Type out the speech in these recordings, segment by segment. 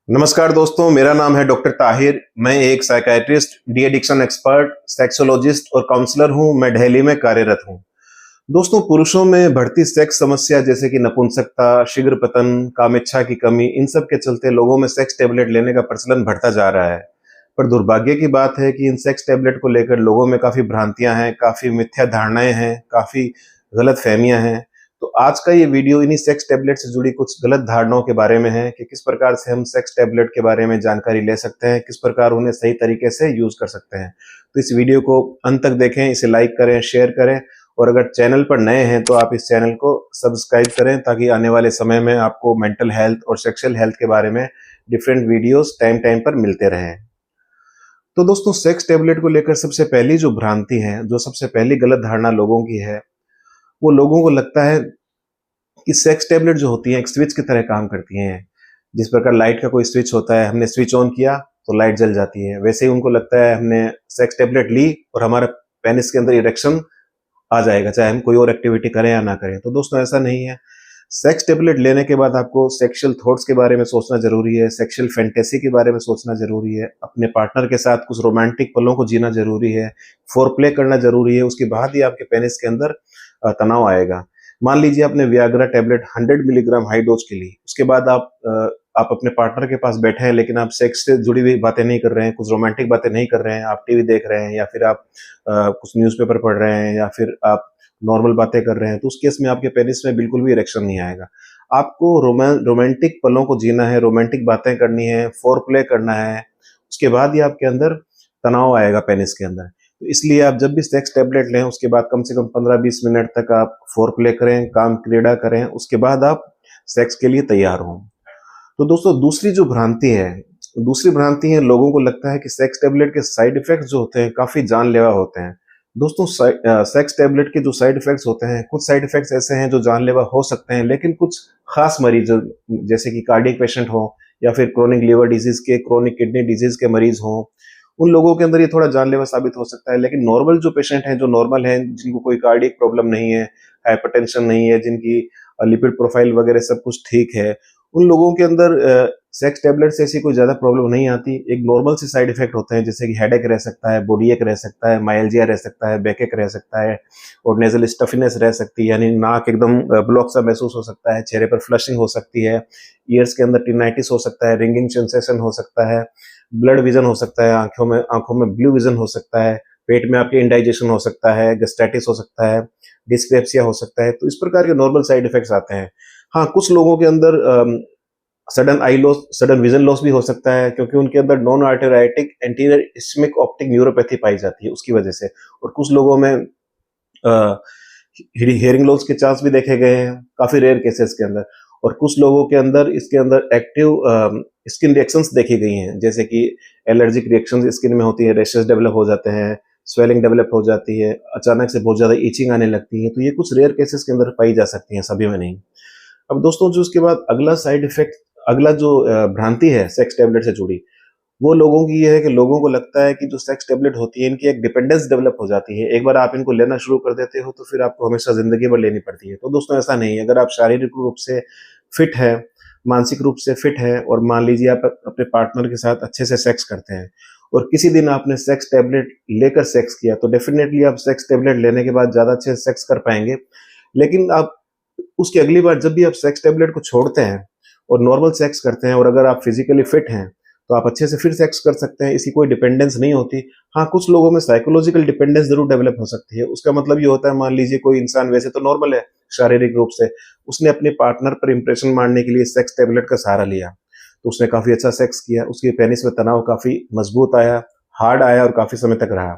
नमस्कार दोस्तों, मेरा नाम है डॉक्टर ताहिर। मैं एक psychiatrist, de addiction expert, sexologist और काउंसलर हूं। मैं दिल्ली में कार्यरत हूं। दोस्तों, पुरुषों में बढ़ती सेक्स समस्या जैसे कि नपुंसकता, शीघ्र पतन, कामेच्छा की कमी, इन सब के चलते लोगों में सेक्स टैबलेट लेने का प्रचलन बढ़ता जा रहा है। पर दुर्भाग्य की बात है कि इन सेक्स टैबलेट को लेकर लोगों में काफी भ्रांतियां हैं, काफी मिथ्या धारणाएं हैं, काफी गलत फहमियां हैं। तो आज का ये वीडियो इन्हीं सेक्स टैबलेट से जुड़ी कुछ गलत धारणाओं के बारे में है कि किस प्रकार से हम सेक्स टैबलेट के बारे में जानकारी ले सकते हैं, किस प्रकार उन्हें सही तरीके से यूज कर सकते हैं। तो इस वीडियो को अंत तक देखें, इसे लाइक करें, शेयर करें और अगर चैनल पर नए हैं तो आप इस चैनल को सब्सक्राइब करें ताकि आने वाले समय में आपको मेंटल हेल्थ और सेक्सुअल हेल्थ के बारे में डिफरेंट वीडियोस टाइम टाइम पर मिलते रहें। तो दोस्तों, सेक्स टैबलेट को लेकर सबसे पहली जो भ्रांति है, जो सबसे पहली गलत धारणा लोगों की है, वो लोगों को लगता है कि सेक्स टैबलेट जो होती हैं एक स्विच की तरह काम करती हैं। जिस प्रकार लाइट का कोई स्विच होता है, हमने स्विच ऑन किया तो लाइट जल जाती है, वैसे ही उनको लगता है हमने सेक्स टैबलेट ली और हमारा पेनिस के अंदर इरेक्शन आ जाएगा, चाहे हम कोई और एक्टिविटी करें या ना करें। तो दोस्तों, ऐसा नहीं है। सेक्स टैबलेट लेने के बाद आपको सेक्सुअल थॉट्स के बारे में सोचना जरूरी है, सेक्सुअल फैंटेसी के बारे में सोचना जरूरी है, अपने पार्टनर के साथ कुछ रोमांटिक पलों को जीना जरूरी है, फोरप्ले करना जरूरी है। उसके बाद ही आपके पेनिस के अंदर तनाव आएगा। मान लीजिए आपने Viagra tablet 100 milligram high dose के ली, उसके बाद आप अपने पार्टनर के पास बैठे हैं लेकिन आप सेक्स से जुड़ी हुई बातें नहीं कर रहे हैं, कुछ रोमांटिक बातें नहीं कर रहे हैं, आप टीवी देख रहे हैं या फिर आप कुछ न्यूज़पेपर पढ़ रहे हैं या फिर आप नॉर्मल बातें कर रहे हैं, तो उस केस में आपके पेनिस में बिल्कुल भी इरेक्शन नहीं आएगा। आपको रोमांटिक पलों को जीना है, रोमांटिक बातें करनी है, फोर प्ले करना है, उसके बाद ही आपके अंदर तनाव आएगा पेनिस के अंदर। तो इसलिए आप जब भी सेक्स टैबलेट लें उसके बाद कम से कम 15-20 मिनट तक आप फोर प्ले करें, काम क्रीड़ा करें, उसके बाद आप सेक्स के लिए तैयार हों। तो दोस्तों, दूसरी भ्रांति है, लोगों को लगता है कि सेक्स टैबलेट के साइड इफेक्ट्स जो होते हैं काफी जानलेवा होते हैं। दोस्तों, सेक्स टैबलेट के जो साइड इफेक्ट्स होते हैं, कुछ साइड इफेक्ट्स ऐसे हैं जो जानलेवा हो सकते हैं, लेकिन कुछ खास मरीज जैसे कि कार्डियक पेशेंट हो या फिर क्रोनिक लिवर डिजीज के, क्रोनिक किडनी डिजीज के मरीज हों, उन लोगों के अंदर ये थोड़ा जानलेवा साबित हो सकता है। लेकिन नॉर्मल जो पेशेंट हैं, जो नॉर्मल हैं, जिनको कोई कार्डियक प्रॉब्लम नहीं है, हाइपरटेंशन नहीं है, जिनकी लिपिड प्रोफाइल वगैरह सब कुछ ठीक है, उन लोगों के अंदर सेक्स टैबलेट से ऐसी कोई ज्यादा प्रॉब्लम नहीं आती। एक नॉर्मल से साइड इफेक्ट होते हैं जैसे कि हेडेक रह सकता है, बॉडी एक रह सकता है, माइल्जिया रह सकता है, बैक एक रह सकता है और नेजल स्टफिनेस रह सकती है, यानी नाक एकदम ब्लॉक सा महसूस हो सकता है, चेहरे पर फ्लशिंग हो सकती है, ईयर्स के अंदर टिनाइटिस हो सकता है, रिंगिंग सेंसेशन हो सकता है, ब्लड विजन हो सकता है, आंखों में ब्लू विजन हो सकता है, पेट में आपके इंडाइजेशन हो सकता है, गैस्ट्राइटिस हो सकता है, डिस्पेप्सिया हो सकता है। तो इस प्रकार के नॉर्मल साइड इफेक्ट्स आते हैं। हाँ, कुछ लोगों के अंदर sudden I loss, sudden vision loss भी हो सकता है क्योंकि उनके अंदर नॉन आर्टेराइटिक एंटीरियर इस्मिक ऑप्टिक न्यूरोपैथी पाई जाती है, उसकी वजह से। और कुछ लोगों में हियरिंग लॉस के चांस भी देखे गए हैं, काफी रेयर केसेस के अंदर। और कुछ लोगों के अंदर इसके अंदर एक्टिव स्किन रिएक्शंस देखी गई हैं, जैसे कि एलर्जिक रिएक्शंस स्किन में होती है, रैशेस डेवलप हो जाते हैं, स्वेलिंग डेवलप हो जाती है, अचानक से बहुत ज्यादा इचिंग आने लगती है। तो ये कुछ रेयर केसेस के अंदर पाई जा सकती हैं, सभी में नहीं। अब दोस्तों, जो उसके बाद अगला साइड इफेक्ट, अगला जो भ्रांति है सेक्स टैबलेट से जुड़ी, वो लोगों की ये है कि लोगों को लगता है कि जो सेक्स टैबलेट होती है इनकी एक डिपेंडेंस डेवलप हो जाती है। एक बार आप इनको लेना शुरू कर देते हो तो फिर आपको हमेशा जिंदगी भर लेनी पड़ती है। तो दोस्तों, ऐसा नहीं है। अगर आप शारीरिक रूप से फिट है, मानसिक रूप से फिट है और मान लीजिए आप अपने पार्टनर के साथ अच्छे से सेक्स करते हैं और किसी दिन आपने सेक्स टैबलेट लेकर सेक्स किया, तो डेफिनेटली आप सेक्स टैबलेट लेने के बाद ज्यादा अच्छे से सेक्स कर पाएंगे। लेकिन आप उसकी अगली बार जब भी आप सेक्स टैबलेट को छोड़ते हैं और नॉर्मल सेक्स करते हैं और अगर आप फिजिकली फिट हैं तो आप अच्छे से फिर सेक्स कर सकते हैं। इसकी कोई डिपेंडेंस नहीं होती। हाँ, कुछ लोगों में साइकोलॉजिकल डिपेंडेंस जरूर डेवलप हो सकती है। उसका मतलब ये होता है, मान लीजिए कोई इंसान वैसे तो नॉर्मल है शारीरिक रूप से, उसने अपने पार्टनर पर इंप्रेशन मारने के लिए सेक्स टैबलेट का सहारा लिया, तो उसने काफी अच्छा सेक्स किया, उसके पेनिस में तनाव काफी मजबूत आया, हार्ड आया और काफी समय तक रहा।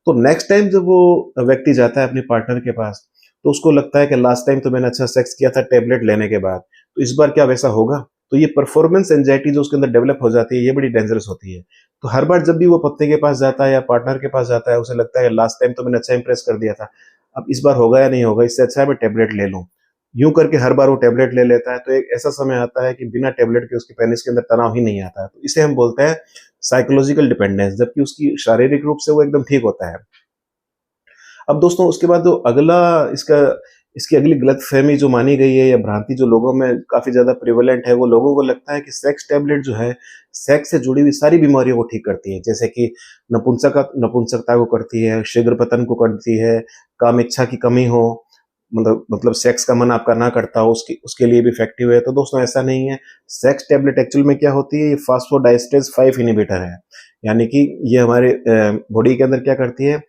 तो नेक्स्ट टाइम जब वो व्यक्ति जाता है अपने पार्टनर के पास, तो उसको लगता है कि लास्ट टाइम तो मैंने अच्छा सेक्स किया था टैबलेट लेने के बाद, तो इस बार क्या वैसा होगा? तो ये परफॉर्मेंस एंजाइटी जो उसके अंदर डेवलप हो जाती है, ये बड़ी डेंजरस होती है। तो हर बार जब भी वो पत्नी के पास जाता है या पार्टनर के पास जाता है, उसे लगता है लास्ट टाइम तो मैंने अच्छा इंप्रेस कर दिया था, अब इस बार होगा या नहीं होगा, इससे अच्छा है मैं टैबलेट ले लूं। यूं करके हर बार वो टैबलेट ले लेता है, तो एक ऐसा समय आता है कि बिना टैबलेट के उसके पेनिस के अंदर तनाव ही नहीं आता है। तो इसे हम बोलते हैं साइकोलॉजिकल डिपेंडेंस, जबकि उसकी शारीरिक रूप से वो एकदम ठीक होता है। अब दोस्तों, उसके बाद जो अगला इसका इसकी अगली गलतफ़हमी जो मानी गई है या भ्रांति जो लोगों में काफ़ी ज़्यादा प्रेवलेंट है, वो लोगों को लगता है कि सेक्स टैबलेट जो है, सेक्स से जुड़ी हुई सारी बीमारियों को ठीक करती है। जैसे कि नपुंसकता को करती है, शीघ्र पतन को करती है, काम इच्छा की कमी हो, मतलब सेक्स का मन आपका ना करता हो, उसके लिए भी इफ़ेक्टिव है। तो दोस्तों ऐसा नहीं है। सेक्स टैबलेट एक्चुअल में क्या होती है, ये फॉस्फोडाइएस्टेरेस 5 इन्हिबिटर है। यानी कि ये हमारे बॉडी के अंदर क्या करती है,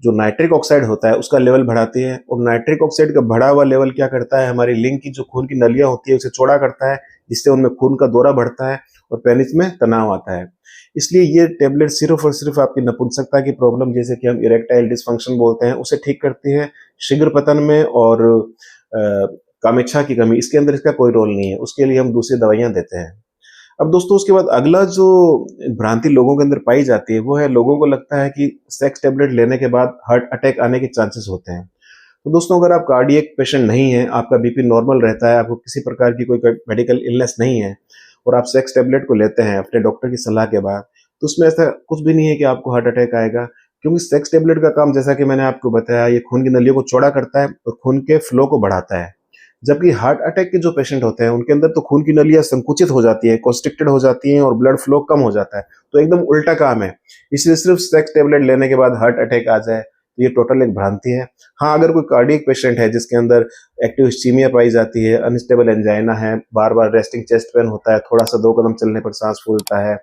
जो नाइट्रिक ऑक्साइड होता है उसका लेवल बढ़ाती है, और नाइट्रिक ऑक्साइड का बढ़ा हुआ लेवल क्या करता है, हमारी लिंग की जो खून की नलियां होती है उसे चौड़ा करता है, जिससे उनमें खून का दौरा बढ़ता है और पेनिस में तनाव आता है। इसलिए ये टेबलेट सिर्फ और सिर्फ आपकी नपुंसकता की प्रॉब्लम, जैसे कि हम इरेक्टाइल डिसफंक्शन बोलते हैं, उसे ठीक करती है। शीघ्र पतन में और कामेच्छा की कमी, इसके अंदर इसका कोई रोल नहीं है, उसके लिए हम दूसरी दवाइयां देते हैं। अब दोस्तों उसके बाद अगला जो भ्रांति लोगों के अंदर पाई जाती है, वो है लोगों को लगता है कि सेक्स टैबलेट लेने के बाद हार्ट अटैक आने के चांसेस होते हैं। तो दोस्तों अगर आप कार्डियक पेशेंट नहीं हैं, आपका बीपी नॉर्मल रहता है, आपको किसी प्रकार की कोई मेडिकल इलनेस नहीं है, और आप सेक्स टैबलेट को लेते हैं अपने डॉक्टर की सलाह के बाद, तो उसमें ऐसा कुछ भी नहीं है कि आपको हार्ट अटैक आएगा। क्योंकि सेक्स टैबलेट का काम, जैसा कि मैंने आपको बताया, ये खून की नलियों को चौड़ा करता है और खून के फ्लो को बढ़ाता है। जबकि हार्ट अटैक के जो पेशेंट होते हैं उनके अंदर तो खून की नलियां संकुचित हो जाती है, कॉन्स्ट्रिक्टेड हो जाती हैं और ब्लड फ्लो कम हो जाता है। तो एकदम उल्टा काम है। इसलिए सिर्फ सेक्स टेबलेट लेने के बाद हार्ट अटैक आ जाए, तो ये टोटल एक भ्रांति है। हाँ, अगर कोई कार्डियक पेशेंट है जिसके अंदर एक्टिव इस्चीमिया पाई जाती है, अनस्टेबल एंजाइना है, बार बार रेस्टिंग चेस्ट पेन होता है, थोड़ा सा 2 कदम चलने पर सांस फूलता है,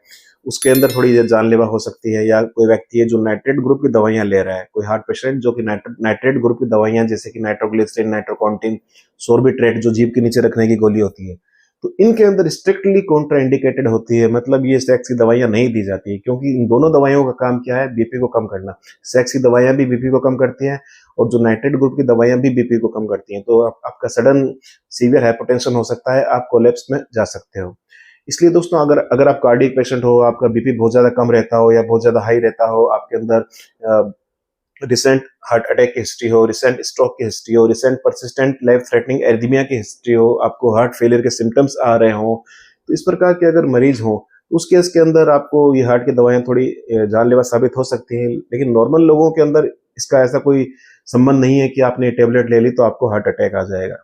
उसके अंदर थोड़ी जानलेवा हो सकती है, या कोई व्यक्ति है जो नाइट्रेट ग्रुप की दवाइयां ले रहा है, कोई हार्ट पेशेंट जो कि नाइट्रेट ग्रुप की दवाइयां जैसे कि नाइट्रोग्लिसरीन, नाइट्रोकॉन्टिन, सोर्बिट्रेट जो जीभ के नीचे रखने की गोली होती है, तो इनके अंदर स्ट्रिक्टली कॉन्ट्राइंडिकेटेड होती है। मतलब ये सेक्स की दवाइयां नहीं दी जाती, क्योंकि इन दोनों दवाइयों का काम क्या है, बीपी को कम करना। सेक्स की दवाइयां भी बीपी को कम करती हैं, और जो नाइट्रेट ग्रुप की दवाइयां भी बीपी को कम करती हैं। तो आपका सडन सीवियर हाइपोटेंशन हो सकता है, आप कोलैप्स में जा सकते हो। इसलिए दोस्तों अगर अगर आप कार्डियक पेशेंट हो, आपका बीपी बहुत ज्यादा कम रहता हो या बहुत ज्यादा हाई रहता हो, आपके अंदर रिसेंट हार्ट अटैक की हिस्ट्री हो, रिसेंट स्ट्रोक की हिस्ट्री हो, recent persistent life threatening arrhythmia की हिस्ट्री हो, आपको हार्ट फेलियर के सिम्टम्स आ रहे हो, तो इस प्रकार के अगर मरीज हो, तो उस केस के अंदर आपको ये हार्ट की दवाइयां थोड़ी जानलेवा साबित हो सकती हैं। लेकिन नॉर्मल लोगों के अंदर इसका ऐसा कोई संबंध नहीं है कि आपने टेबलेट ले ली तो आपको हार्ट अटैक आ जाएगा।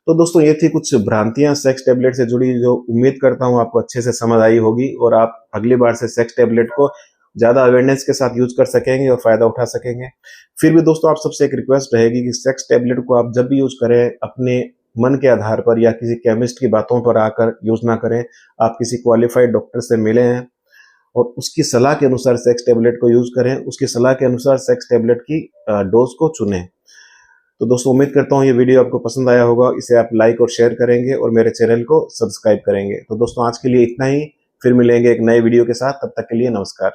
तो दोस्तों ये थी कुछ भ्रांतियां सेक्स टैबलेट से जुड़ी, जो उम्मीद करता हूं आपको अच्छे से समझ आई होगी, और आप अगली बार से सेक्स टैबलेट को ज्यादा अवेयरनेस के साथ यूज कर सकेंगे और फायदा उठा सकेंगे। फिर भी दोस्तों आप सबसे एक रिक्वेस्ट रहेगी कि सेक्स टैबलेट को आप जब भी यूज करें, अपने मन के आधार पर या किसी केमिस्ट की बातों पर आकर यूज ना करें। आप किसी क्वालिफाइड डॉक्टर से मिले हैं और उसकी सलाह के अनुसार सेक्स टैबलेट को यूज करें, उसकी सलाह के अनुसार सेक्स टैबलेट की डोज को चुनें। तो दोस्तों उम्मीद करता हूँ ये वीडियो आपको पसंद आया होगा, इसे आप लाइक और शेयर करेंगे और मेरे चैनल को सब्सक्राइब करेंगे। तो दोस्तों आज के लिए इतना ही, फिर मिलेंगे एक नए वीडियो के साथ, तब तक के लिए नमस्कार।